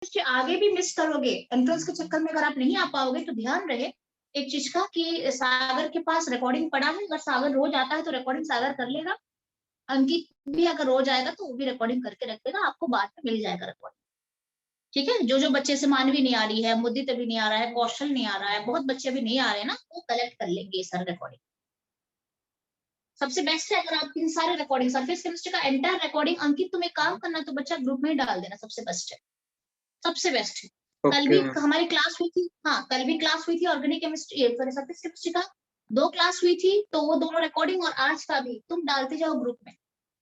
आगे भी मिस करोगे एंट्रेंस के चक्कर में, अगर आप नहीं आ पाओगे तो ध्यान रहे एक चीज का कि सागर के पास रिकॉर्डिंग पड़ा है, अगर सागर रोज आता है तो रिकॉर्डिंग सागर कर लेगा, अंकित भी अगर रोज आएगा तो वो भी रिकॉर्डिंग करके रखेगा, आपको बाद में मिल जाएगा रिकॉर्डिंग। ठीक है, जो जो बच्चे से मानवी नहीं आ रही है, मुद्दित अभी नहीं आ रहा है, कौशल नहीं आ रहा है, बहुत बच्चे अभी नहीं आ रहे हैं ना, वो कलेक्ट कर लेंगे सर रिकॉर्डिंग। सबसे बेस्ट है अगर आप इन सारे रिकॉर्डिंग सरफेस केमिस्ट्री का एंटायर रिकॉर्डिंग, अंकित तुम्हें काम करना तो बच्चा ग्रुप में ही डाल देना, सबसे बेस्ट है, सबसे बेस्ट है। कल भी हमारी क्लास हुई थी, हाँ कल भी क्लास हुई थी ऑर्गेनिक केमिस्ट्री सरफेस केमिस्ट्री का, 2 क्लास हुई थी, तो वो दोनों रिकॉर्डिंग और आज का भी तुम डालते जाओ ग्रुप में।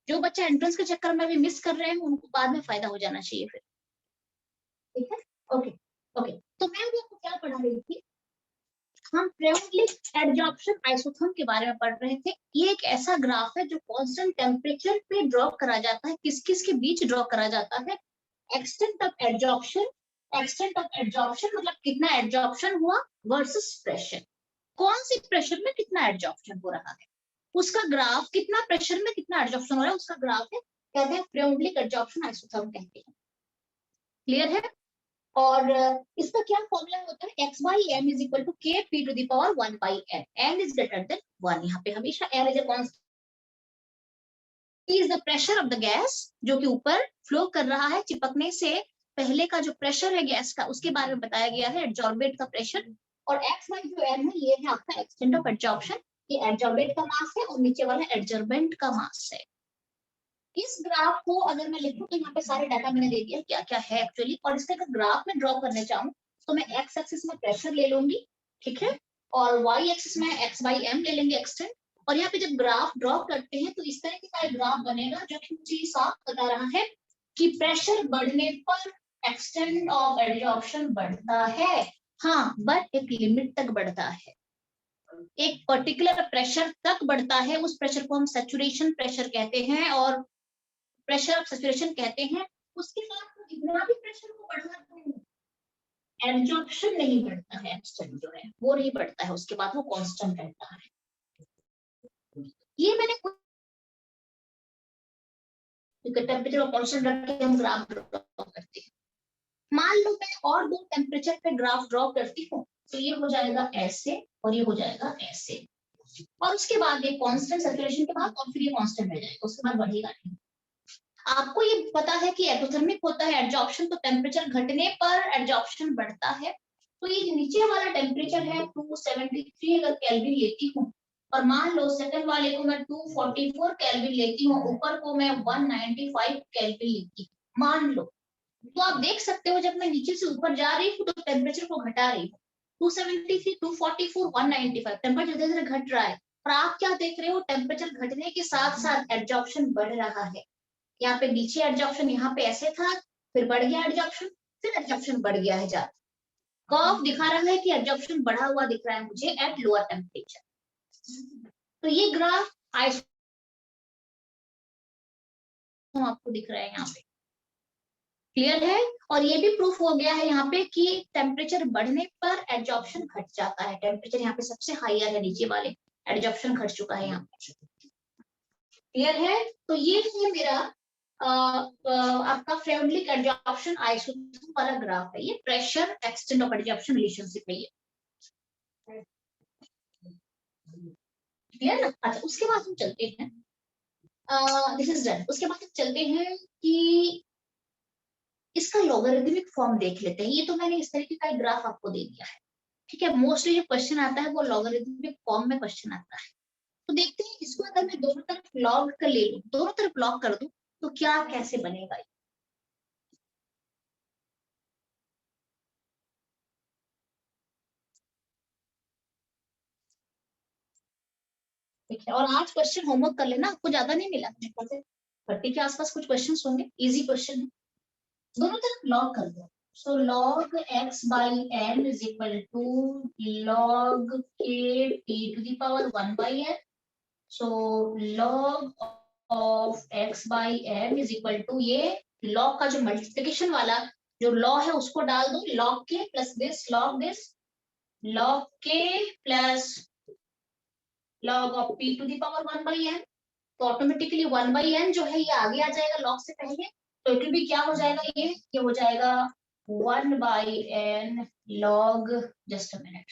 जो बच्चा एंट्रेंस के चक्कर में भी मिस कर रहे हैं उनको बाद में फायदा हो जाना चाहिए फिर। ठीक है, ओके ओके। तो मैं अभी आपको क्या पढ़ा रही थी, हम फ्रेउडलिक एडजॉर्प्शन आइसोथर्म के बारे में पढ़ रहे थे। ये एक ऐसा ग्राफ है जो कांस्टेंट टेम्परेचर पे ड्रॉ करा जाता है, किस किस के बीच ड्रॉ करा जाता है, extent of adsorption, extent of adsorption मतलब कितना एडजॉर्प्शन हुआ वर्सेस प्रेशर, कौन सी प्रेशर में कितना एडजॉर्प्शन हो रहा है, उसका ग्राफ, कितना प्रेशर में कितना एडजॉर्प्शन हो रहा है उसका ग्राफ है, कहते हैं फ्रेउडलिक एडजॉर्प्शन आइसोथर्म कहते हैं। क्लियर है? और इसका क्या फॉर्मूला होता है, x by m is equal to k p to the power 1 by n, n is greater than 1, यहाँ पे हमेशा n is a constant, is the pressure of the gas, जो कि ऊपर फ्लो कर रहा है, चिपकने से पहले का जो प्रेशर है गैस का उसके बारे में बताया गया है, एडजॉर्बेट का प्रेशर, और x by जो n है ये है आपका एक्सटेंट ऑफ एडजॉर्प्शन, ये एडजॉर्बेट का मास है और नीचे वाला एडजॉर्बेंट का मास है। इस ग्राफ को अगर मैं लिखूं तो यहाँ पे सारे डाटा मैंने दे दिया क्या क्या है एक्चुअली, और इसका अगर ग्राफ में ड्रॉ करने चाहूँ तो मैं एक्स एक्सिस में प्रेशर ले लूंगी, ठीक है, और वाई एक्सिस में एक्स बाई एम ले लेंगे एक्सटेंट, और यहाँ पे जब ग्राफ ड्रॉ करते हैं तो इस तरीके का एक ग्राफ बनेगा जो कि मुझे साफ बता रहा है कि प्रेशर बढ़ने पर एक्सटेंट ऑफ एडजॉर्प्शन बढ़ता है, हाँ बट एक लिमिट तक बढ़ता है, एक पर्टिकुलर प्रेशर तक बढ़ता है, उस प्रेशर को हम सैचुरेशन प्रेशर कहते हैं और प्रेशर ऑफ सैचुरेशन कहते हैं। उसके साथ जितना भी प्रेशर को बढ़ा दूं एब्जॉर्प्शन नहीं बढ़ता है, एक्सटेंट जो है वो नहीं बढ़ता है, उसके बाद वो कांस्टेंट रहता है। ये मैंने टेम्परेचर को कांस्टेंट रख के हम ग्राफ ड्रॉ करते हैं। मान लो मैं और 2 टेम्परेचर पे ग्राफ ड्रॉ करती हूँ तो ये हो जाएगा ऐसे और ये हो जाएगा ऐसे, और उसके बाद ये कांस्टेंट सैचुरेशन के बाद और फिर ये कांस्टेंट रह जाएगा, उसके बाद बढ़ेगा नहीं। आपको ये पता है कि एक्सोथर्मिक होता है एडजॉर्प्शन, तो टेम्परेचर घटने पर एडजॉर्प्शन बढ़ता है, तो ये नीचे वाला टेम्परेचर है 273 अगर केल्विन लेती हूँ, और मान लो सेकंड वाले को मैं 244 केल्विन लेती हूँ, ऊपर को मैं 195 केल्विन लेती हूँ मान लो, तो आप देख सकते हो जब मैं नीचे से ऊपर जा रही हूँ तो टेम्परेचर को घटा रही हूँ, 273 244 195 टेम्परेचर धीरे धीरे घट रहा है, और आप क्या देख रहे हो, टेम्परेचर घटने के साथ साथ एडजॉर्प्शन बढ़ रहा है। यहाँ पे नीचे एडजॉर्प्शन यहाँ पे ऐसे था, फिर बढ़ गया एडजॉर्प्शन, फिर एडजॉर्प्शन बढ़ गया है ज्यादा, कर्व दिखा रहा है कि एडजॉर्प्शन बढ़ा हुआ दिख रहा है मुझे एट लोअर टेम्परेचर। तो ये ग्राफ आपको दिख रहा है यहाँ पे, क्लियर है? और ये भी प्रूफ हो गया है यहाँ पे कि टेम्परेचर बढ़ने पर एडजॉर्प्शन घट जाता है, टेम्परेचर यहाँ पे सबसे हाईयर है, नीचे वाले एडजॉर्प्शन घट चुका है यहाँ पे, क्लियर है? तो ये है मेरा आपका फ्रेउडलिक एडजॉर्प्शन आइसोथर्म वाला ग्राफ है, ये pressure extent of adsorption relationship है ये, क्लियर ना? अच्छा उसके बाद हम चलते हैं, दिस इज डन, उसके बाद हम चलते हैं कि इसका लॉगरिथमिक फॉर्म देख लेते हैं। ये तो मैंने इस तरीके का एक ग्राफ आपको दे दिया है, ठीक है, मोस्टली जो क्वेश्चन आता है वो लॉगरिथमिक फॉर्म में क्वेश्चन आता है, तो देखते हैं इसको अगर मैं दोनों तरफ लॉग कर ले लूं, दोनों तरफ लॉग कर दूं तो क्या कैसे बनेगा। ठीक है, और आज क्वेश्चन होमवर्क कर लेना, आपको ज्यादा नहीं मिला, 30 के आसपास कुछ क्वेश्चन होंगे, इजी क्वेश्चन है, दोनों तरफ लॉग कर दो। So log x by n is equal to log k p to the power 1 by n, so log of x by m is equal to, ये लॉग का जो मल्टीप्लिकेशन वाला जो लॉ है उसको डाल दो, log k plus this log k plus log of p to the power 1 by n, तो ऑटोमेटिकली 1 by n जो है ये आगे आ जाएगा लॉग से पहले, तो इट विल भी क्या हो जाएगा, ये हो जाएगा 1/n log, just a minute,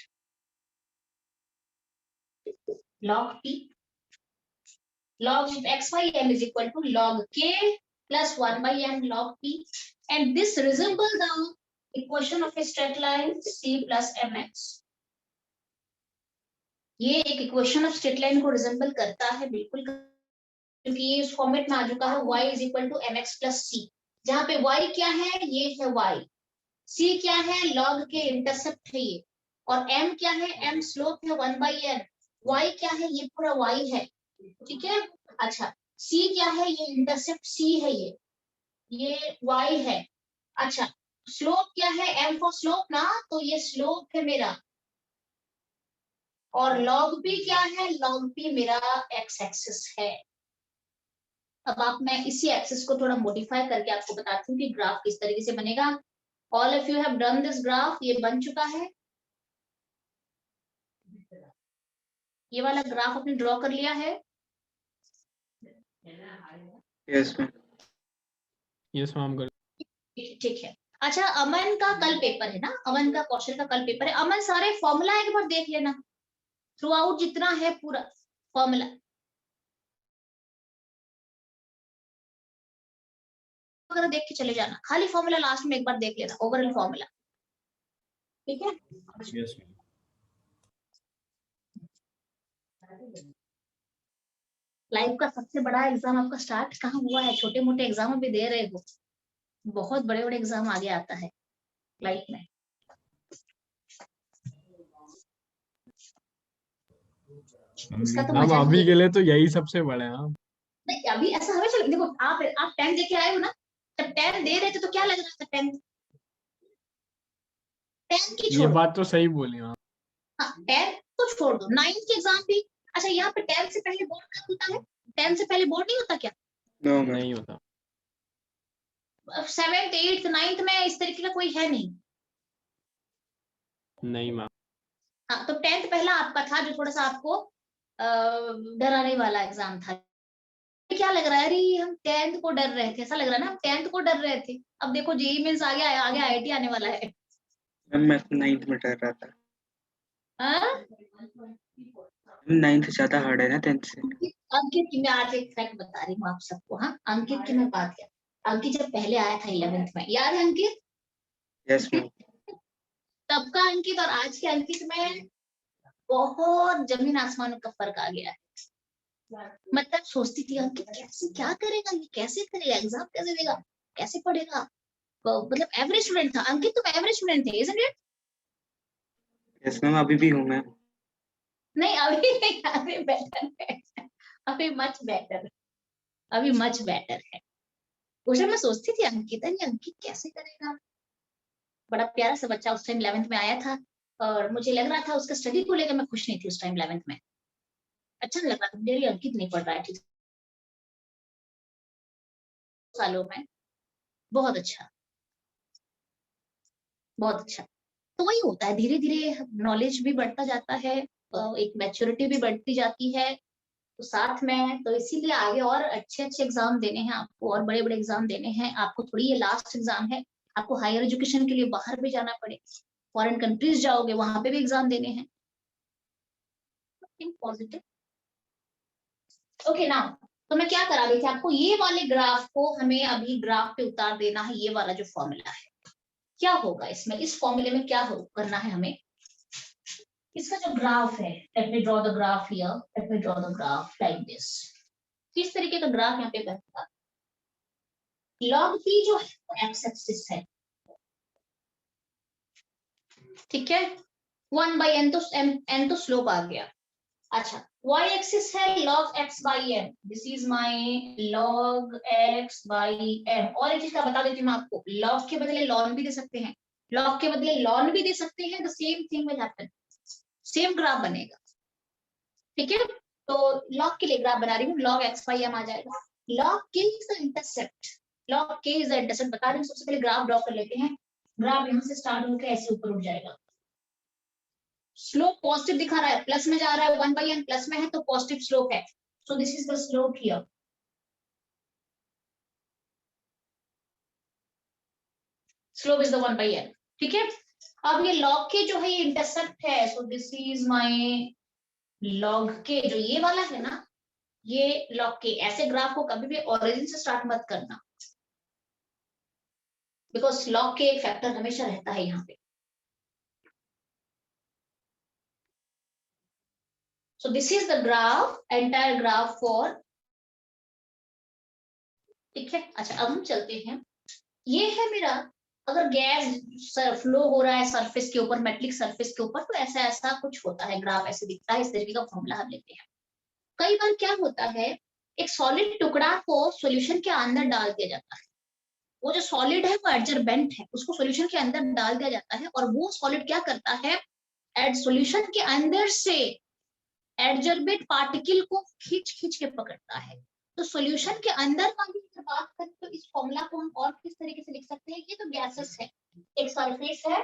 log p, log of x by m is equal to log k plus 1/n log p, and this resemble the equation of a straight line c plus mx. ये एक equation of straight line को resemble करता है बिल्कुल, क्योंकि ये इस format में आ चुका है y is equal to mx plus c, जहां पे y क्या है, ये है y, c क्या है, log के इंटरसेप्ट है ये, और m क्या है, m स्लोप है 1/n, y क्या है, ये पूरा y है, ठीक है। अच्छा, c क्या है, ये इंटरसेप्ट c है, ये y है। अच्छा, स्लोप क्या है, m फॉर स्लोप ना, तो ये स्लोप है मेरा, और log p क्या है, log p मेरा x एक्सिस है। अब आप, मैं इसी एक्सिस को थोड़ा मॉडिफाई करके आपको बताती हूँ कि ग्राफ किस तरीके से बनेगा। All of you have done this graph, ये बन चुका है, ये वाला ग्राफ आपने ड्रॉ कर लिया है। Yes ma'am. यस मैम कर। ठीक है। अच्छा, अमन का कल पेपर है ना, अमन का, कौशल का कल पेपर है। अमन सारे फॉर्मूला एक बार देख लेना, थ्रू आउट जितना है पूरा फॉर्मूला वगैरह देख के चले जाना, खाली फॉर्मूला लास्ट में एक बार देख लेना, ओवरऑल फॉर्मूला, ठीक है। Yes ma'am. लाइफ का सबसे बड़ा एग्जाम आपका स्टार्ट कहाँ हुआ है? छोटे मोटे एग्जाम भी दे रहे हो, बहुत बड़े बड़े एग्जाम आगे आता है लाइफ में। इसका तो मैम मजा ही अभी है। के लिए तो यही सबसे बड़ा है। नहीं, अभी ऐसा हमें चलो, देखो आप 10 देके आए हो ना, जब 10 दे रहे थे तो क्या लग रहा था? 10 की ये छोड़, बात तो सही बोली मैम। हाँ 10 तो छोड़ दो, 9 के एग्जाम भी। अच्छा, यहाँ पे 10 से पहले बोर्ड कब होता है? 10 से पहले बोर्ड नहीं होता क्या? No ma'am. नहीं होता। 7th 8th 9th में इस तरीके का कोई है नहीं। नहीं मैम। हाँ, तो 10th पहला आपका था, जो थोड़ा सा आपको डराने वाला एग्जाम था। क्या लग रहा है? अरे हम 10th को डर रहे थे, ऐसा लग रहा है ना, हम 10th को डर रहे थे। अब देखो जेईई मेंस आ गया, आगे आईआईटी आने वाला है। मैम मैं 9th में डर रहा था। हाँ? 9th ज्यादा हार्ड है ना 10th से। अंकित की मैं आज एक फैक्ट बता रही हूँ आप सबको। हाँ, अंकित की मैं बात किया, अंकित जब पहले आया था 11th में, याद है अंकित? Yes ma'am. तब का अंकित और आज के अंकित में बहुत जमीन आसमान का फर्क आ गया है। मतलब सोचती थी अंकित कैसे, क्या करेगा ये, कैसे करेगा, एग्जाम कैसे देगा, कैसे पढ़ेगा, मतलब एवरेज स्टूडेंट था अंकित, तुम एवरेज स्टूडेंट थे, isn't it? यस मैम, अभी भी हूँ मैं। नहीं अभी नहीं, अभी बेटर है, अभी मच बेटर, अभी मच बेटर है। उस टाइम मैं सोचती थी अंकित, अरे अंकित कैसे करेगा, बड़ा प्यारा सा बच्चा उस टाइम 11th में आया था, और मुझे लग रहा था उसका स्टडी को लेकर मैं खुश नहीं थी उस टाइम 11th में। अच्छा नहीं लग रहा था मेरी, अंकित नहीं पढ़ रहा है ठीक सालों में, बहुत अच्छा, बहुत अच्छा। तो वही होता है, धीरे धीरे नॉलेज भी बढ़ता जाता है, एक मैच्योरिटी भी बढ़ती जाती है, तो साथ में, तो इसीलिए आगे और अच्छे अच्छे एग्जाम देने हैं आपको, और बड़े बड़े एग्जाम देने हैं आपको, थोड़ी ये लास्ट एग्जाम है, आपको हायर एजुकेशन के लिए बाहर भी जाना पड़े, फॉरेन कंट्रीज जाओगे, वहां पे भी एग्जाम देने हैं। पॉजिटिव, ओके ना। तो मैं क्या करा रही थी आपको, ये वाले ग्राफ को हमें अभी ग्राफ पे उतार देना है, ये वाला जो फॉर्मूला है, क्या होगा इसमें, इस फॉर्मूले में क्या करना है हमें, इसका जो ग्राफ है, let me draw the graph here, let me draw the graph like this. किस तरीके का ग्राफ यहाँ पे बनेगा, log p जो है एक्स एक्सिस है, ठीक है, 1/n, तो n तो स्लोप आ गया। अच्छा, y एक्सिस है log x by n, this is my log x by n। और एक चीज का बता देती हूँ मैं आपको, log के बदले ln भी दे सकते हैं, log के बदले ln भी दे सकते हैं, the same thing will happen, same graph बनेगा, ठीक है। तो log के लिए ग्राफ बना रही हूँ, log x by m आ जाएगा, log k is the intercept, log k is the intercept बता रही हूँ। सबसे पहले ग्राफ ड्रॉ कर लेते हैं, ग्राफ यहाँ से स्टार्ट होकर ऐसे ऊपर उठ जाएगा, स्लोप पॉजिटिव दिखा रहा है, प्लस में जा रहा है, 1/n प्लस में है तो पॉजिटिव स्लोप है, so this is the slope here. Slope is the 1/n। ठीक है, अब ये log के जो है ये इंटरसेप्ट है, so this is my log के, जो ये वाला है ना, ये log के। ऐसे ग्राफ को कभी भी ओरिजिन से स्टार्ट मत करना, बिकॉज log के एक फैक्टर हमेशा रहता है यहाँ पे। So this is the graph, entire graph for, ठीक है। अच्छा अब हम चलते हैं, ये है मेरा, अगर गैस फ्लो हो रहा है सरफेस के ऊपर, मेटलिक सरफेस के ऊपर, तो ऐसा ऐसा कुछ होता है, ग्राफ ऐसे दिखता है, इस तरीके का फॉर्मूला हम लेते हैं। कई बार क्या होता है, एक सॉलिड टुकड़ा को सॉल्यूशन के अंदर डाल दिया जाता है, वो जो सॉलिड है वो एडजर्बेंट है, उसको सॉल्यूशन के अंदर डाल दिया जाता है, और वो सॉलिड क्या करता है, सॉल्यूशन के अंदर से एडजर्बेट पार्टिकल को खींच खींच के पकड़ता है। तो सॉल्यूशन के अंदर का भी अगर बात करें तो इस फॉर्मूला को हम और किस तरीके से लिख सकते हैं, ये तो गैसेस है, एक सरफेस है,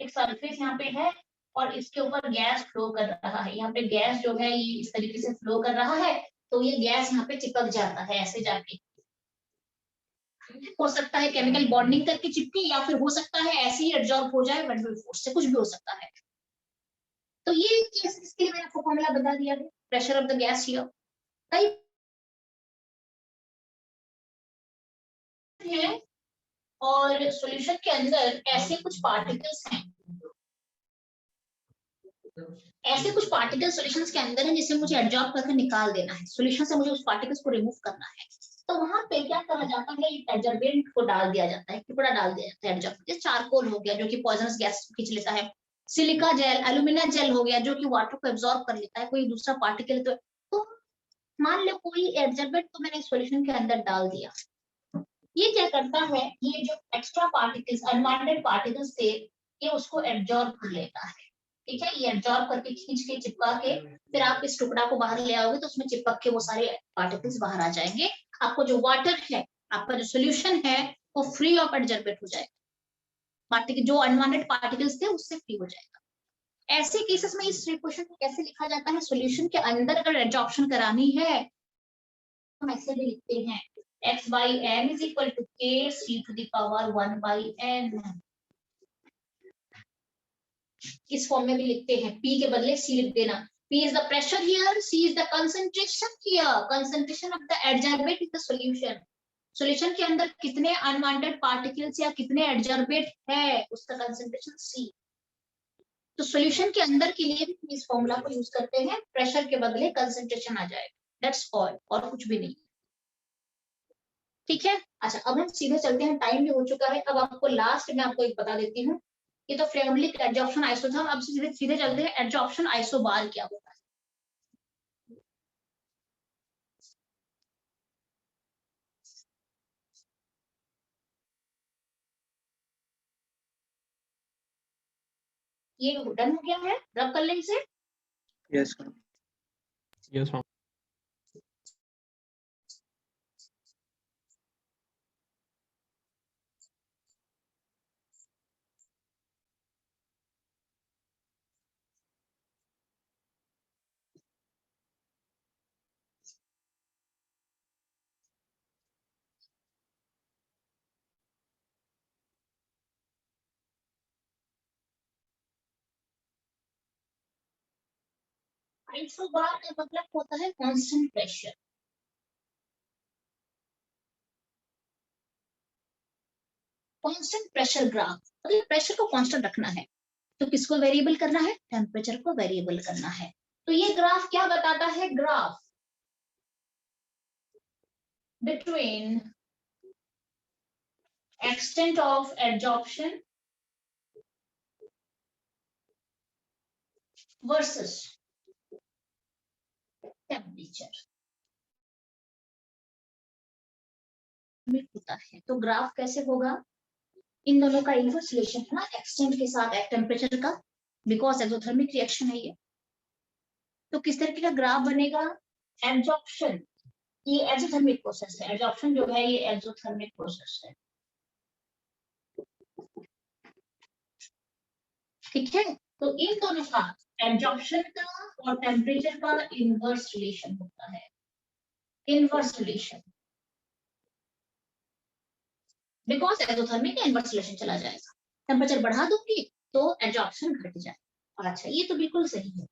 एक सरफेस यहाँ पे है, और इसके ऊपर गैस फ्लो कर रहा है, यहाँ पे गैस जो है ये इस तरीके से फ्लो कर रहा है, तो ये गैस यहाँ पे चिपक जाता है ऐसे जाके, हो सकता है केमिकल बॉन्डिंग करके चिपके, या फिर हो सकता है ऐसे ही एब्जॉर्ब हो जाए वर्टिकल फोर्स से, कुछ भी हो सकता है। तो ये केस, इसके लिए मैंने आपको फॉर्मूला बता दिया है, pressure of the gas here. कई है और सॉल्यूशन के अंदर ऐसे कुछ पार्टिकल्स हैं, ऐसे कुछ पार्टिकल सॉल्यूशंस के अंदर है, जिसे मुझे एब्जॉर्ब करके निकाल देना है, सॉल्यूशन से मुझे उस पार्टिकल्स को रिमूव करना है। तो वहां पे क्या करा जाता है, एडजर्बेंट को डाल दिया जाता है, टुकड़ा डाल दिया जाता है एडजॉर्ब, जैसे चारकोल हो गया जो कि पॉइजनस गैस खींच लेता है, सिलिका जेल, एल्यूमिना जेल हो गया जो कि वाटर को एब्जॉर्ब कर लेता है, कोई दूसरा पार्टिकल। तो मान लो कोई एडजर्बेंट को मैंने सॉल्यूशन के अंदर डाल दिया, ये क्या करता है, ये जो एक्स्ट्रा पार्टिकल्स, अनवांटेड पार्टिकल्स थे, ये उसको एब्जॉर्ब कर लेता है। ठीक है, ये एब्जॉर्ब करके खींच के चिपका के फिर आप इस टुकड़ा को बाहर ले आओगे तो उसमें चिपक के वो सारे पार्टिकल्स बाहर आ जाएंगे, आपको जो वाटर है, आपका जो सोल्यूशन है, वो फ्री ऑफ एडजर्बेंट हो जाएगा, पार्टिकल जो अनवांटेड पार्टिकल्स थे उससे फ्री हो जाएगा। ऐसे केसेस में इस इक्वेशन को कैसे लिखा जाता है, सॉल्यूशन के अंदर अगर एडजॉर्प्शन करानी है हम ऐसे भी लिखते हैं, x by n is equal to k c to the power 1 by n। इस फॉर्म में भी लिखते हैं, p के बदले c लिख देना, p is the pressure here, c is the concentration here, concentration of the adsorbate in the solution। Solution के अंदर कितने अनवांटेड पार्टिकल्स या कितने एडजॉर्बेट है उसका कंसंट्रेशन c। तो सॉल्यूशन के अंदर के लिए भी इस फॉर्मूला को यूज करते हैं, प्रेशर के बदले कंसंट्रेशन आ जाएगा, दैट्स ऑल, और कुछ भी नहीं। ठीक है, अच्छा अब हम सीधे चलते हैं, टाइम भी हो चुका है। अब आपको लास्ट में आपको एक बता देती हूँ, ये तो फ्लेवरलिक एडजॉर्प्शन आइसो था, अब सीधे सीधे चलते हैं एडजॉर्प्शन आइसोबार क्या होता है। ये डन हो गया है, रब कर ले इसे। Yes ma'am. Yes ma'am. Isobar का मतलब होता है constant pressure. Constant pressure graph मतलब प्रेशर को कांस्टेंट रखना है, तो किसको वेरिएबल करना है, टेम्परेचर को वेरिएबल करना है। तो ये ग्राफ क्या बताता है, graph between extent of adsorption versus temperature होता है। तो ग्राफ कैसे होगा, इन दोनों का इनवर्स रिलेशन है ना, एक्सटेंट के साथ टेम्परेचर का, बिकॉज एक्सोथर्मिक रिएक्शन है ये। तो किस तरीके का ग्राफ बनेगा, एब्जॉर्प्शन, ये एक्सोथर्मिक प्रोसेस है, एब्जॉर्प्शन जो है ये एक्सोथर्मिक प्रोसेस है। ठीक है, तो इन दोनों का, एब्जॉर्प्शन का और टेम्परेचर का इनवर्स रिलेशन होता है, इनवर्स रिलेशन। बिकॉज एक्सोथर्मिक का इनवर्स रिलेशन चला जाएगा। टेम्परेचर बढ़ा दूंगी तो एब्जॉर्प्शन घट जाएगा। अच्छा, ये तो बिल्कुल सही है।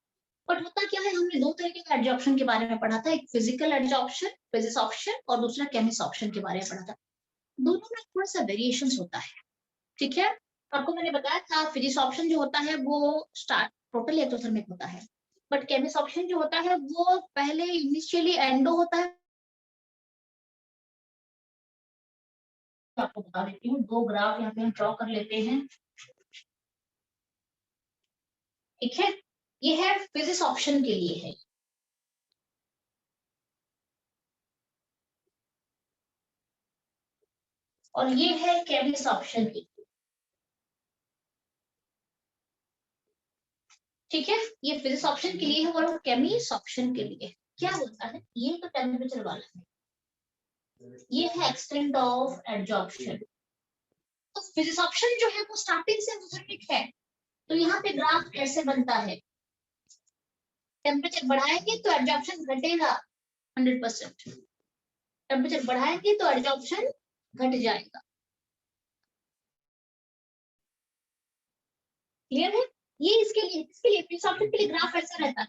बट होता क्या है, हमने दो तरीके का एब्जॉर्प्शन के बारे में पढ़ा था, एक फिजिकल एब्जॉर्प्शन, फिजिसॉर्प्शन, और दूसरा केमिसॉर्प्शन के बारे में पढ़ा था। दोनों में थोड़ा सा वेरिएशन होता है, ठीक है। आपको मैंने बताया था फिजिसॉर्प्शन जो होता है वो स्टार्ट टोटली एक्सोथर्मिक होता है, बट केमिसॉर्प्शन जो होता है वो पहले इनिशियली एंडो होता है। आपको बता देती हूँ, दो ग्राफ यहाँ पे हम ड्रॉ कर लेते हैं, ठीक है। ये है फिजिसॉर्प्शन के लिए है, और ये है केमिसॉर्प्शन के लिए, ठीक है। ये फिजिसॉर्प्शन के लिए है और केमिसॉर्प्शन के लिए क्या होता है, ये तो टेम्परेचर वाला है, ये है एक्सटेंट ऑफ एब्जॉर्प्शन। तो फिजिसॉर्प्शन जो है वो स्टार्टिंग से एक्सोथर्मिक है, तो यहाँ पे ग्राफ कैसे बनता है, टेम्परेचर बढ़ाएंगे तो एब्जॉर्प्शन घटेगा 100%, टेम्परेचर बढ़ाएंगे तो एब्जॉर्प्शन घट जाएगा। क्लियर है? ये इसके लिए फिजिसॉर्प्शन के लिए ग्राफ ऐसा रहता है।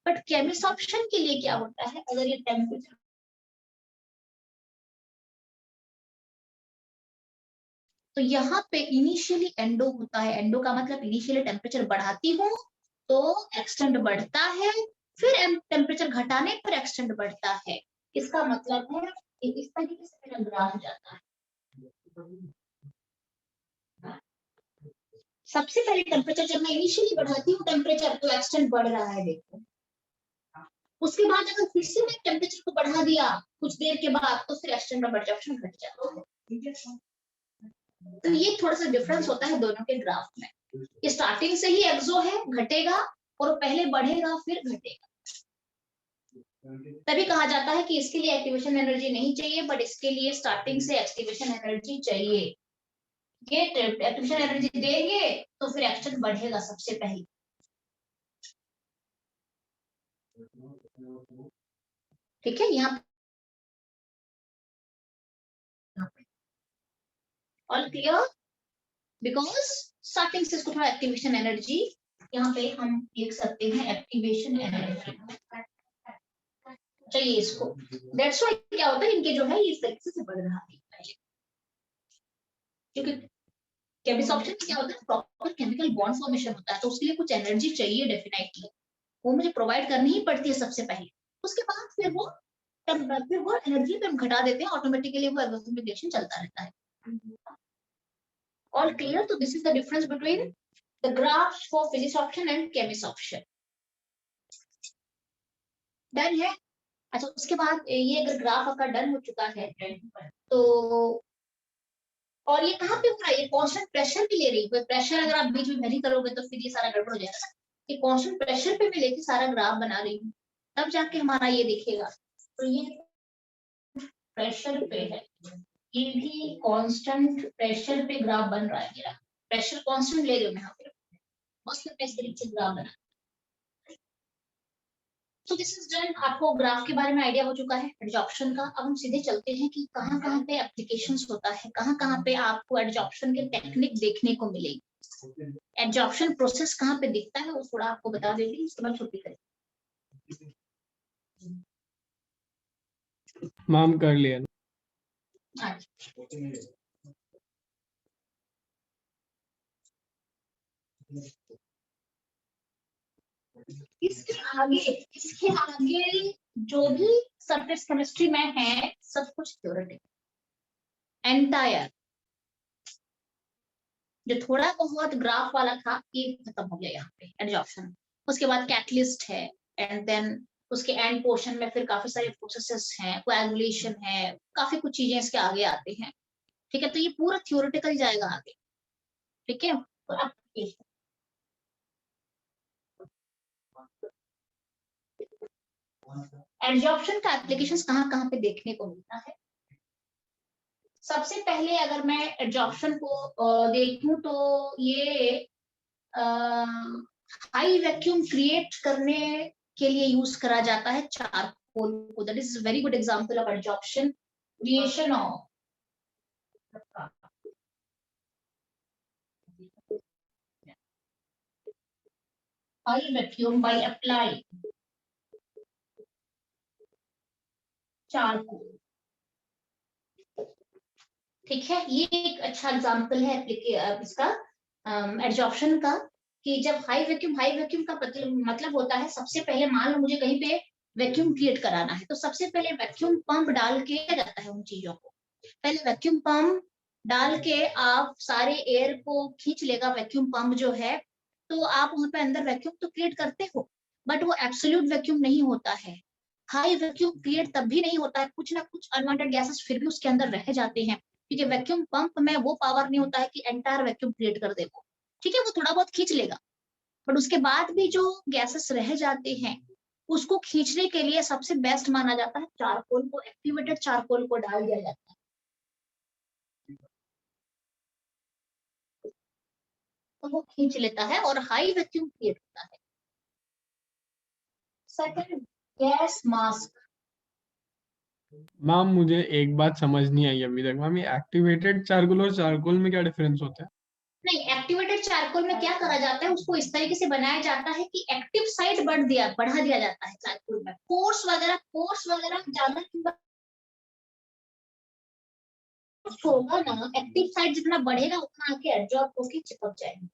बट केमिसॉर्प्शन के लिए क्या होता है, अगर ये टेम्परेचर, तो यहाँ पे इनिशियली एंडो होता है, एंडो का मतलब इनिशियली टेम्परेचर बढ़ाती हूँ तो एक्सटेंड बढ़ता है, फिर टेम्परेचर घटाने पर एक्सटेंड बढ़ता है। इसका मतलब है इस तरीके से मेरा ग्राफ जाता है। सबसे पहले टेम्परेचर जब मैं इनिशियली बढ़ाती हूँ टेम्परेचर, तो एक्सटेंड बढ़ रहा है, देखो। उसके बाद अगर फिर से मैं टेम्परेचर को बढ़ा दिया कुछ देर के बाद, तो फिर एक्सटेंड ऑफ एब्जॉर्प्शन घट जाता है। तो ये थोड़ा सा डिफरेंस होता है दोनों के ग्राफ में। ये स्टार्टिंग से ही एक्सो है, घटेगा, और पहले बढ़ेगा फिर घटेगा। तभी कहा जाता है कि इसके लिए एक्टिवेशन एनर्जी नहीं चाहिए, बट इसके लिए स्टार्टिंग से एक्टिवेशन एनर्जी चाहिए। ये एक्टिवेशन एनर्जी देंगे तो फिर एक्शन बढ़ेगा सबसे पहले। ठीक है, यहाँ ऑल क्लियर, बिकॉज स्टार्टिंग से इसको थोड़ा एक्टिवेशन एनर्जी, यहाँ पे हम लिख सकते हैं एक्टिवेशन एनर्जी चाहिए इसको। दैट्स व्हाई क्या होता है, इनके जो है इस तरीके से बढ़ रहा है, क्योंकि केमिसॉर्प्शन क्या होता है, प्रॉपर केमिकल बॉन्ड फॉर्मेशन होता है, तो उसके लिए कुछ एनर्जी चाहिए डेफिनेटली, वो मुझे प्रोवाइड करनी ही पड़ती है सबसे पहले। उसके बाद फिर वो एनर्जी पे हम घटा देते हैं, ऑटोमेटिकली वो एब्जॉर्प्शन चलता रहता है। All clear? तो this is the difference between the graph for physisorption and chemisorption. Done है? अच्छा, उसके बाद ये अगर ग्राफ आपका डन हो चुका है तो, और ये कहाँ पे हो रहा है, ये कांस्टेंट प्रेशर पे ले रही है। प्रेशर अगर आप बीच में वेरी करोगे तो फिर ये सारा गड़बड़ हो जाएगा। ये कांस्टेंट प्रेशर पे मैं लेके सारा ग्राफ बना रही हूँ, तब जाके हमारा ये दिखेगा। तो ये प्रेशर पे है, ये भी कांस्टेंट प्रेशर पे ग्राफ बन रहा है मेरा। प्रेशर कांस्टेंट ले रही हूँ यहाँ पे, बस मैं इस तरीके से ग्राफ बना। तो दिस इज डन। आपको ग्राफ के बारे में आइडिया हो चुका है एडजॉर्प्शन का। अब हम सीधे चलते हैं कि कहाँ कहाँ पे एप्लीकेशंस होता है, कहाँ कहाँ पे आपको एडजॉर्प्शन के टेक्निक देखने को मिलेगी, एडजॉर्प्शन प्रोसेस कहाँ पे दिखता है, वो थोड़ा आपको बता देती हूँ, उसके बाद छुट्टी करें। मैम कर लिया। इसके आगे जो भी सरफेस केमिस्ट्री में है सब कुछ थ्योरेटिकल एंटायर। जो थोड़ा बहुत ग्राफ वाला था ये खत्म हो गया यहाँ पे एडजॉर्प्शन। उसके बाद कैटलिस्ट है, एंड देन उसके एंड पोर्शन में फिर काफी सारे प्रोसेसेस हैं, कोएगुलेशन है, काफी कुछ चीजें इसके आगे आते हैं। ठीक है, तो ये पूरा थ्योरेटिकल जाएगा आगे। ठीक है, तो अब एडजॉर्प्शन का एप्लीकेशंस कहाँ कहाँ पे देखने को मिलता है। सबसे पहले अगर मैं एडजॉर्प्शन को देखूं तो ये हाई वैक्यूम क्रिएट करने के लिए यूज करा जाता है चारकोल को। That is very good example of adsorption, creation of high vacuum by applying charcoal. ठीक है, ये एक अच्छा एग्जांपल है इसका एडजॉर्प्शन का, कि जब हाई वैक्यूम का मतलब होता है, सबसे पहले मान लो मुझे कहीं पे वैक्यूम क्रिएट कराना है, तो सबसे पहले वैक्यूम पंप डाल के जाता है उन चीजों को। पहले वैक्यूम पंप डाल के आप सारे एयर को खींच लेगा वैक्यूम पंप जो है, तो आप वहां पे अंदर वैक्यूम तो क्रिएट करते हो, बट वो एब्सोल्यूट वैक्यूम नहीं होता है। हाई वैक्यूम क्रिएट तब भी नहीं होता है, कुछ ना कुछ अनवांटेड गैसेस फिर भी उसके अंदर रह जाते हैं, क्योंकि वैक्यूम पंप में वो पावर नहीं होता है कि एंटायर वैक्यूम क्रिएट कर दे वो। ठीक है, वो थोड़ा बहुत खींच लेगा, बट उसके बाद भी जो गैसेस रह जाते हैं उसको खींचने के लिए सबसे बेस्ट माना जाता है चारकोल को, एक्टिवेटेड चारकोल को डाल दिया जाता है। तो वो खींच लेता है और हाई वैक्यूम क्रिएट होता है। Second, gas mask. मैम मुझे एक बात समझ नहीं आई अभी तक, मैम ये एक्टिवेटेड चारकोल और चारकोल में क्या डिफरेंस होता है? नहीं, एक्टिवेटेड चारकोल में क्या करा जाता है, उसको इस तरीके से बनाया जाता है कि एक्टिव साइड बढ़ा दिया जाता है चारकोल में। फोर्स वगैरह ज्यादा होगा ना, एक्टिव साइड जितना बढ़ेगा उतना आके एब्जॉर्ब होके चिपक जाएगा।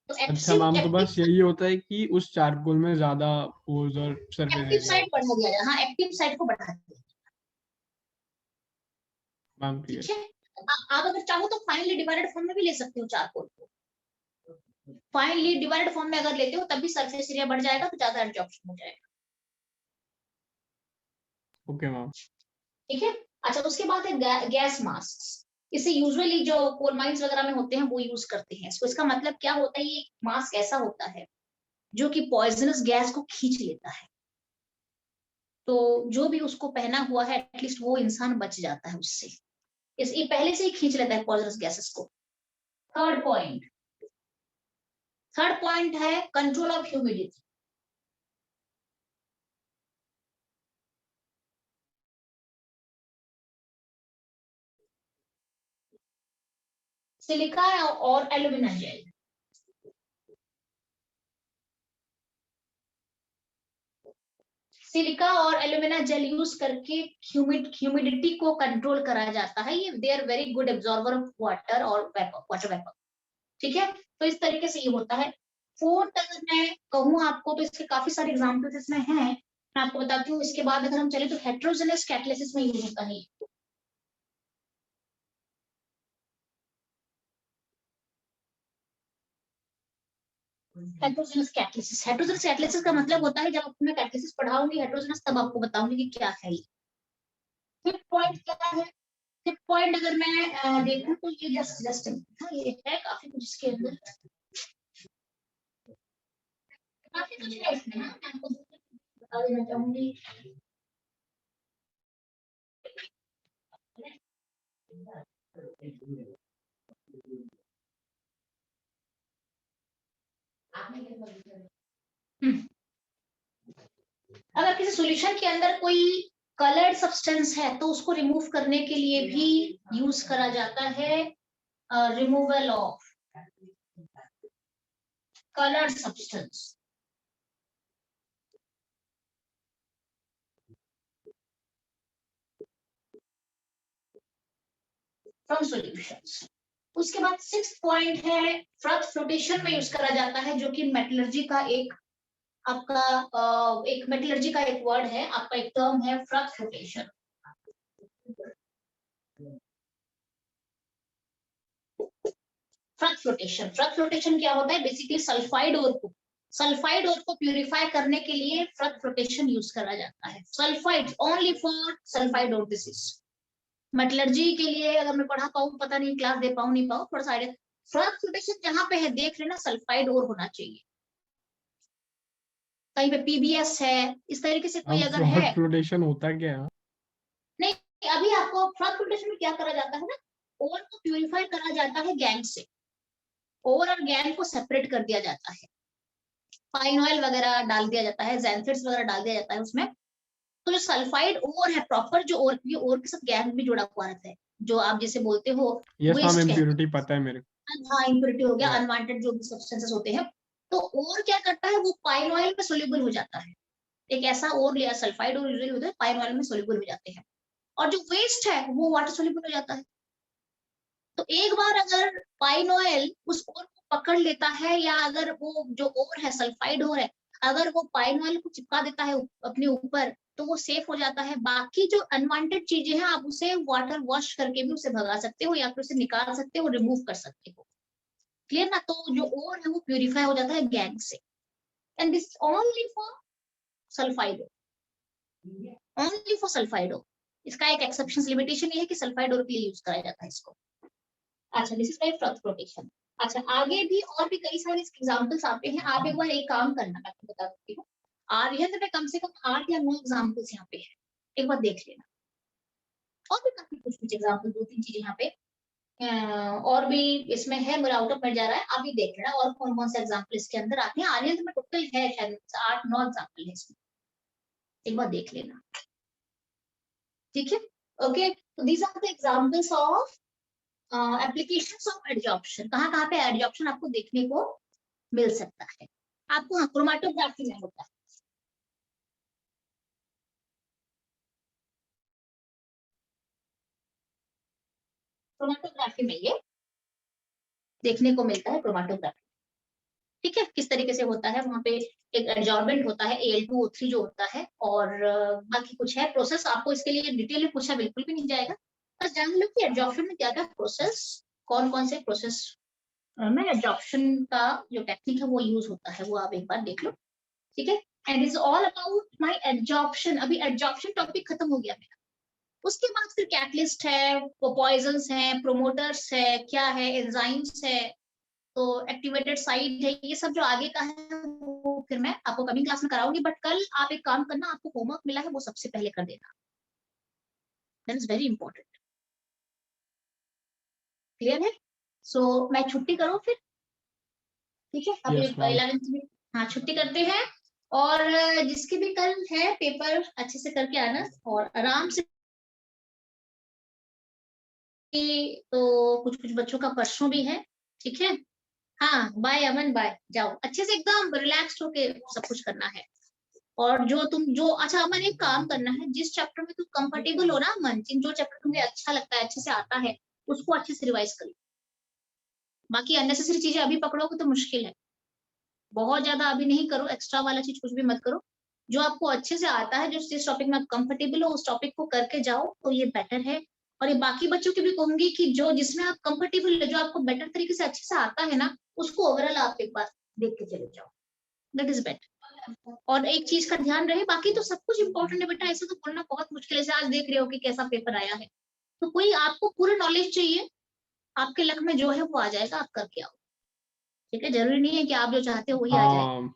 तो अच्छा मैम, तो बस यही होता है कि उस चारकोल में ज्यादा पोर्स और सरफेस एक्टिव एरिया साइड बढ़ा दिया जाए, हाँ एक्टिव साइड को बढ़ा दिया। मैम ठीक है, आप अगर चाहो तो फाइनली डिवाइडेड फॉर्म में भी ले सकते हो चारकोल को। फाइनली डिवाइडेड फॉर्म में अगर लेते हो तब भी सरफेस एरिया बढ़ जाएगा, तो ज्यादा एब्जॉर्प्शन हो जाएगा। Okay ma'am. ठीक है, अच्छा तो उसके बाद है गैस मास्क। इसे यूजुअली जो कोल माइंस वगैरह में होते हैं वो यूज करते हैं इसको। इसका मतलब क्या होता है, ये मास्क ऐसा होता है जो कि पॉइजनस गैस को खींच लेता है, तो जो भी उसको पहना हुआ है एटलीस्ट वो इंसान बच जाता है उससे। ये पहले से ही खींच लेता है पॉइजनस गैसेस को। थर्ड पॉइंट है कंट्रोल ऑफ ह्यूमिडिटी। सिलिका और एल्यूमिना जेल। सिलिका और एल्यूमिना जेल यूज करके ह्यूमिडिटी को कंट्रोल करा जाता है। ये they are very good absorber of water और वाटर वेपर। ठीक है, तो इस तरीके से ये होता है। फोर्थ अगर मैं कहूँ आपको तो इसके काफी सारे एग्जाम्पल्स इसमें हैं, मैं आपको बताती हूँ। इसके बाद अगर हम चले तो हेट्रोजेनस कैटालिसिस में यूज होता है। हेट्रोजेनस कैटालिसिस का मतलब होता है, जब आपको मैं कैटालिसिस पढ़ाऊंगी हेट्रोजेनस तब आपको बताऊंगी कि क्या है ये। फिफ्थ पॉइंट क्या है, फिफ्थ पॉइंट अगर मैं देखूं तो ये जस्ट ये है काफी कुछ इसके अंदर, काफी कुछ है इसमें ना, मैं आपको बता देना चाहूंगी। अगर किसी सॉल्यूशन के अंदर कोई कलर्ड सब्सटेंस है तो उसको रिमूव करने के लिए भी यूज करा जाता है removal of coloured substance from solutions. उसके बाद सिक्स्थ पॉइंट है फ्रथ फ्लोटेशन में यूज करा जाता है, जो कि मेटलर्जी का एक आपका एक मेटलर्जी का एक वर्ड है, आपका एक टर्म है फ्रथ फ्लोटेशन। फ्रथ फ्लोटेशन क्या होता है, बेसिकली सल्फाइड ओर को प्यूरिफाई करने के लिए फ्रथ फ्लोटेशन यूज करा जाता है। Sulphide only for sulphide ore this is metallurgy के लिए। अगर मैं पढ़ा पाऊँ, पता नहीं क्लास दे पाऊँ नहीं पाऊँ, थोड़ा सा आइडिया। फ्रथ फ्लोटेशन जहाँ पे है देख लेना, सल्फाइड ओर होना चाहिए। कहीं पे पीबीएस है, इस तरीके से कोई अगर है। फ्लोटेशन होता क्या है? नहीं, अभी आपको फ्रथ फ्लोटेशन में क्या करा जाता है ना, ओर को प्यूरिफाई करा जाता है गैंग से, ओर और गैंग को सेपरेट कर दिया जाता है, पाइन ऑयल वगैरह डाल दिया जाता है, ज़ैंथेट्स वगैरह डाल दिया जाता है उसमें। तो जो सल्फाइड ओर है प्रॉपर, जो ओर के साथ गैंग भी जुड़ा हुआ रहता है, जो आप जिसे बोलते हो यस मैम, वेस्ट कहते इम्प्योरिटी पता है मेरे को। हाँ इम्प्योरिटी हो गया, Yeah. अनवांटेड जो भी सब्सटेंसेस होते हैं, तो और क्या करता है वो पाइन ऑयल में सोल्यूबल हो जाता है। एक ऐसा और लिया सल्फाइड और यूजुअली होता है पाइन ऑयल में सोल्यूबल हो जाते हैं, और जो वेस्ट है वो वाटर सोल्यूबल हो जाता है। तो एक बार अगर पाइन ऑयल उस ओर को पकड़ लेता है, या अगर वो जो ओर है सल्फाइड ओर है, अगर वो पाइन ऑयल को चिपका देता है अपने ऊपर, तो वो सेफ हो जाता है। बाकी जो अनवांटेड चीजें हैं आप उसे वाटर वॉश करके भी उसे भगा सकते हो, या फिर उसे निकाल सकते हो, रिमूव कर सकते हो। क्लियर ना? तो जो ओर है वो प्यूरिफाई हो जाता है गैंग से। And this only for sulphide, only for sulphide. इसका एक एक्सेप्शन लिमिटेशन ये है कि सल्फाइड के लिए यूज कराया जाता है इसको। अच्छा, this is my front protection. अच्छा, आगे भी और भी कई सारे एग्जांपल्स आते हैं। आप एक बार एक काम करना, मैं आपको बता देती हूँ। आर्यन में कम से कम 8 या 9 एग्जांपल्स यहाँ पे है, एक बार देख लेना। और भी काफी कुछ एग्जांपल, 2-3 चीजें यहाँ पे और भी इसमें है, मेरा आउट ऑफ मिल जा रहा है, आप भी देख लेना और कौन कौन से एग्जांपल इसके अंदर आते हैं। आर्यन में टोटल है शायद 8-9 एग्जांपल है इसमें, एक बार देख लेना। ठीक है, ओके। तो these are the examples of applications of adsorption. कहाँ पे एडजॉर्प्शन आपको देखने को मिल सकता है? आपको क्रोमेटोग्राफी में होता है। क्रोमेटोग्राफी में ये देखने को मिलता है, क्रोमेटोग्राफी। ठीक है, किस तरीके से होता है? वहां पे एक एडजॉर्बेंट होता है Al2O3 जो होता है, और बाकी कुछ है प्रोसेस। आपको इसके लिए डिटेल में पूछा बिल्कुल भी नहीं जाएगा, बस जान लो कि एडजॉर्प्शन में क्या क्या प्रोसेस, कौन कौन से प्रोसेस में एडजॉर्प्शन का जो टेक्निक है वो यूज होता है, वो आप एक बार देख लो। ठीक है, and is all about my adsorption. अभी एडजॉर्प्शन टॉपिक खत्म हो गया मेरा। उसके बाद फिर कैटलिस्ट है, पॉइजन्स है, प्रोमोटर्स है, क्या है, एंजाइम्स है, तो एक्टिवेटेड साइट है, ये सब जो आगे का है वो फिर मैं आपको कमिंग क्लास में कराऊंगी। बट कल आप एक काम करना, आपको होमवर्क मिला है वो सबसे पहले कर देना, that is very important. Clear है? सो मैं छुट्टी करूं फिर? ठीक है, अभी Yes, ma'am. 11th में, हाँ छुट्टी करते हैं। और जिसके भी कल है पेपर अच्छे से करके आना, और आराम से। तो कुछ कुछ बच्चों का परसों भी है। ठीक है, हाँ बाय अमन, बाय, जाओ अच्छे से एकदम रिलैक्स होके सब कुछ करना है। और जो अच्छा अमन एक काम करना है, जिस चैप्टर में तुम कंफर्टेबल हो ना अमन, जो चैप्टर तुम्हें अच्छा लगता है, अच्छे से आता है, उसको अच्छे से रिवाइज कर लो। बाकी अननेसेसरी चीजें अभी पकड़ोगे तो मुश्किल है। बहुत ज्यादा अभी नहीं करो, एक्स्ट्रा वाला चीज कुछ भी मत करो। जो आपको अच्छे से आता है, जो जिस टॉपिक में आप कंफर्टेबल हो, उस टॉपिक को करके जाओ तो ये बेटर है। और ये बाकी बच्चों की भी कहूंगी कि जो जिसमें आप कंफर्टेबल है, जो आपको बेटर तरीके से अच्छे से आता है ना, उसको ओवरऑल आप एक बार देख के चले जाओ, दैट इज बेटर। और एक चीज का ध्यान रहे, बाकी तो सब कुछ इंपॉर्टेंट है बेटा, ऐसा तो बोलना बहुत मुश्किल है। आज देख रहे हो कि कैसा पेपर आया है, तो कोई आपको पूरा नॉलेज चाहिए, आपके लक में जो है वो आ जाएगा, आप करके आओ। ठीक है, जरूरी नहीं है कि आप जो चाहते हो वही आ जाए, हाँ,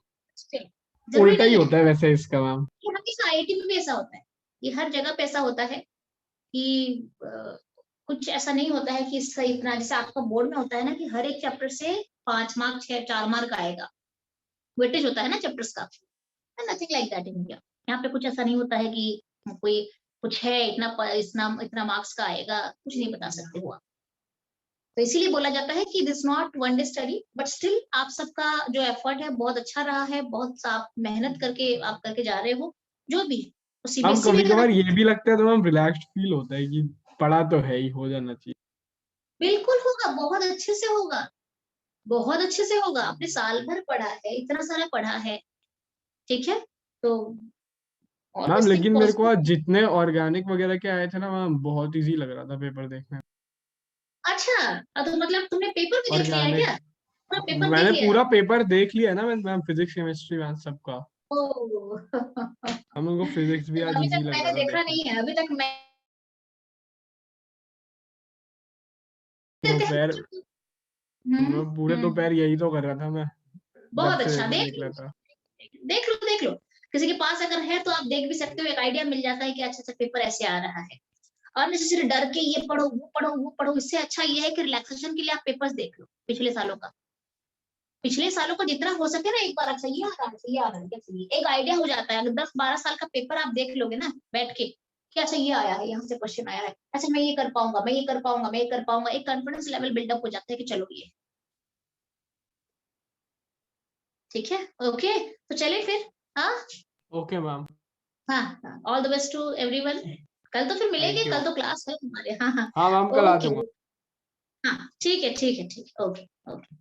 जरूरी उल्टा ही नहीं है। होता है वैसे इसका मैम। ये हमेशा आईआईटी में भी ऐसा होता है, ये हर जगह पे ऐसा होता है कि कुछ ऐसा नहीं होता है कि इसका इतना, जैसे आपका बोर्ड में होता है ना कि हर एक चैप्टर से 5 मार्क 4 मार्क आएगा, वेटेज होता है ना चैप्टर्स का। Nothing like that in India. यहाँ पे कुछ ऐसा नहीं होता है कि कोई कुछ है इतना मार्क्स का आएगा, कुछ नहीं बता सकते हो आप। तो इसीलिए बोला जाता है कि this not one day study, but still आप सबका जो एफर्ट है बहुत अच्छा रहा है, बहुत आप मेहनत करके आप करके जा रहे हो, जो भी तो हम सीबीएसई कभी में कभार रहना ये भी लगता है तो मैम रिलैक्स्ड फील होता है कि पढ़ा तो है ही, हो जाना चाहिए। बिल्कुल होगा, बहुत अच्छे से होगा, बहुत अच्छे से होगा। आपने साल भर पढ़ा है, इतना सारा पढ़ा है, ठीक है, तो मैम ऑलवेज थिंक लेकिन मेरे को आज पॉजिटिव। जितने ऑर्गेनिक वगैरह के आए थे ना मैम, बहुत इजी लग रहा था पेपर देखने में। अच्छा, तो मतलब तुमने पेपर भी देख लिया है ऑर्गेनिक क्या? पूरा पेपर देख मैंने लिया है? पूरा पेपर देख लिया है ना मैम, फिजिक्स केमिस्ट्री मैथ सबका। ओह हम लोग को फिजिक्स भी आज अभी इजी तक लग मैंने रहा था देखा देखने नहीं है, अभी तक मैं में। दोपहर हम्म मैं पूरे दोपहर यही तो कर रहा था मैं, वेब बहुत अच्छा, सीरीज देख देख लो रहा था। देख लो देख लो। किसी के पास अगर है तो आप देख भी सकते हो, एक आइडिया मिल जाता है कि अच्छा अच्छा पेपर ऐसे आ रहा है। अननेसेसरी डर के ये पढ़ो वो पढ़ो वो पढ़ो, इससे अच्छा ये है कि रिलैक्सेशन के लिए आप पेपर्स देख लो पिछले सालों का। पिछले सालों का जितना हो सके ना, एक बार अच्छा ये आ रहा है, ये आ रहा है, क्या चाहिए, एक आइडिया हो जाता है। अगर 10-12 साल का पेपर आप देख लोगे ना बैठ के, कि अच्छा ये आया है, यहाँ से क्वेश्चन आया है, अच्छा मैं ये कर पाऊंगा, मैं ये कर पाऊंगा, मैं ये कर पाऊंगा, एक कॉन्फिडेंस लेवल बिल्डअप हो जाता है कि चलो ये ठीक है। ओके, तो चले फिर। हाँ ओके मैम, हाँ, all the best to everyone. कल तो फिर मिलेंगे, थैंक यू। कल तो क्लास है हमारे। हाँ हाँ, हाँ मैम, कल आ ओके, जाऊंगा। हाँ ठीक है ठीक है ठीक है, ओके ओके।